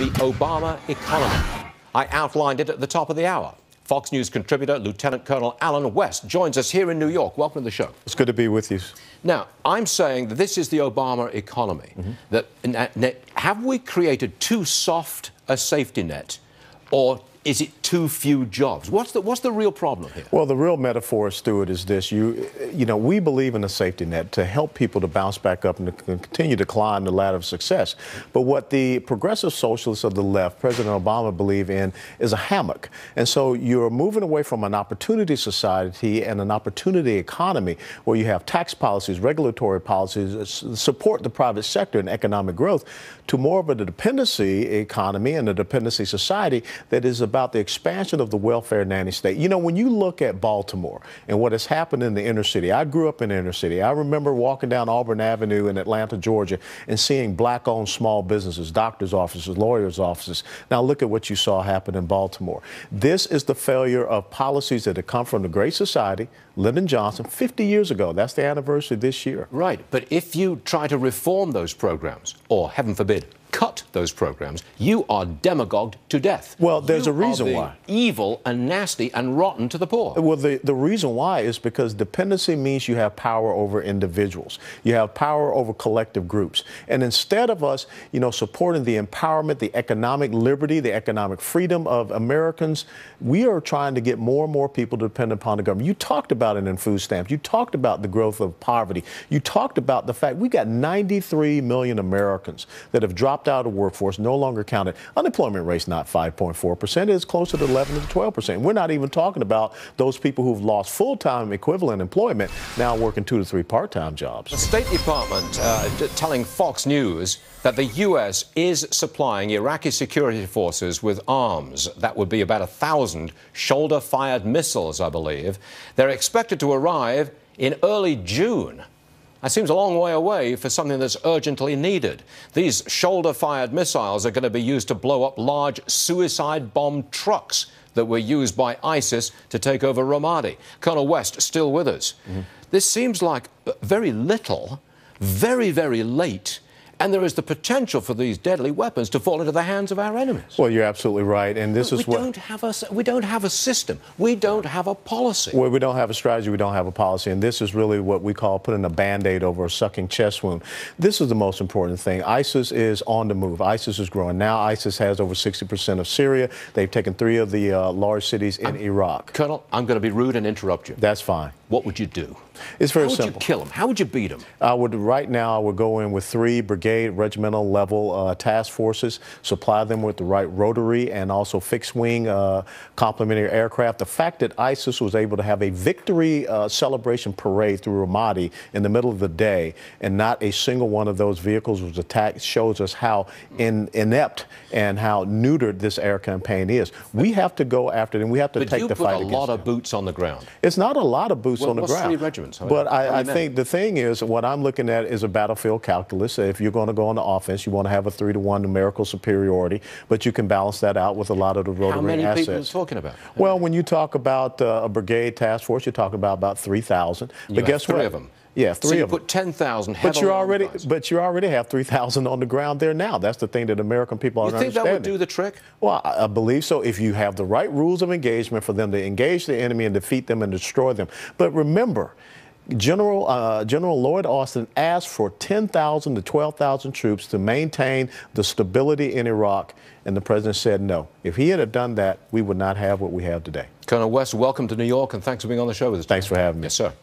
the Obama economy. I outlined it at the top of the hour. Fox News contributor Lieutenant Colonel Alan West joins us here in New York. Welcome to the show. It's good to be with you. Now, I'm saying that this is the Obama economy. Have we created too soft a safety net, or is it too few jobs? What's the real problem here? Well, the real metaphor, Stuart, is this. You know, we believe in a safety net to help people to bounce back up and to continue to climb the ladder of success. But what the progressive socialists of the left, President Obama, believe in is a hammock. And so you're moving away from an opportunity society and an opportunity economy where you have tax policies, regulatory policies, support the private sector and economic growth, to more of a dependency economy and a dependency society that is about the expansion of the welfare nanny state. You know, when you look at Baltimore and what has happened in the inner city, I grew up in the inner city. I remember walking down Auburn Avenue in Atlanta, Georgia, and seeing black-owned small businesses, doctors' offices, lawyers' offices. Now look at what you saw happen in Baltimore. This is the failure of policies that have come from the Great Society, Lyndon Johnson, 50 years ago. That's the anniversary this year. Right, but if you try to reform those programs, or heaven forbid, cut those programs, you are demagogued to death. Well, there's a reason why. Evil and nasty and rotten to the poor. Well, the reason why is because dependency means you have power over individuals. You have power over collective groups. And instead of us, you know, supporting the empowerment, the economic liberty, the economic freedom of Americans, we are trying to get more and more people to depend upon the government. You talked about it in food stamps. You talked about the growth of poverty. You talked about the fact we got 93 million Americans that have dropped out of the workforce, no longer counted. Unemployment rate's not 5.4%. It's closer to 11 to 12%. We're not even talking about those people who've lost full-time equivalent employment, now working 2 to 3 part-time jobs. The State Department telling Fox News that the U.S. is supplying Iraqi security forces with arms. That would be about 1,000 shoulder-fired missiles, I believe. They're expected to arrive in early June. That seems a long way away for something that's urgently needed. These shoulder-fired missiles are going to be used to blow up large suicide bomb trucks that were used by ISIS to take over Ramadi. Colonel West, still with us. This seems like very little, very, very late, and there is the potential for these deadly weapons to fall into the hands of our enemies. Well, you're absolutely right, and this is what... We don't have a system. We don't have a policy. Well, we don't have a strategy. We don't have a policy, and this is really what we call putting a Band-Aid over a sucking chest wound. This is the most important thing. ISIS is on the move. ISIS is growing. Now ISIS has over 60% of Syria. They've taken 3 of the large cities in Iraq. Colonel, I'm going to be rude and interrupt you. That's fine. What would you do? It's very How simple. would you kill them? How would you beat them? Right now, I would go in with 3 brigade, regimental level task forces, supply them with the right rotary and also fixed-wing complementary aircraft. The fact that ISIS was able to have a victory celebration parade through Ramadi in the middle of the day and not a single one of those vehicles was attacked shows us how inept and how neutered this air campaign is. We have to go after them. We have to take the fight against them. But you put a lot of boots on the ground. It's not a lot of boots on the ground. 3 regiments? But I think the thing is, what I'm looking at is a battlefield calculus. If you're going to go on the offense, you want to have a 3-to-1 numerical superiority, but you can balance that out with a lot of the rotary assets. How many people are you talking about? Well, when you talk about a brigade task force, you're talking about 3,000. But guess what? 3 of them. Yeah, 3 of them. So you put 10,000 but you already have 3,000 on the ground there now. That's the thing that American people aren't understanding. You think that would do the trick? Well, I believe so. If you have the right rules of engagement for them to engage the enemy and defeat them and destroy them. But remember, General Lloyd Austin asked for 10,000 to 12,000 troops to maintain the stability in Iraq, and the president said no. If he had done that, we would not have what we have today. Colonel West, welcome to New York, and thanks for being on the show with us. Thanks for having me. Yes, sir.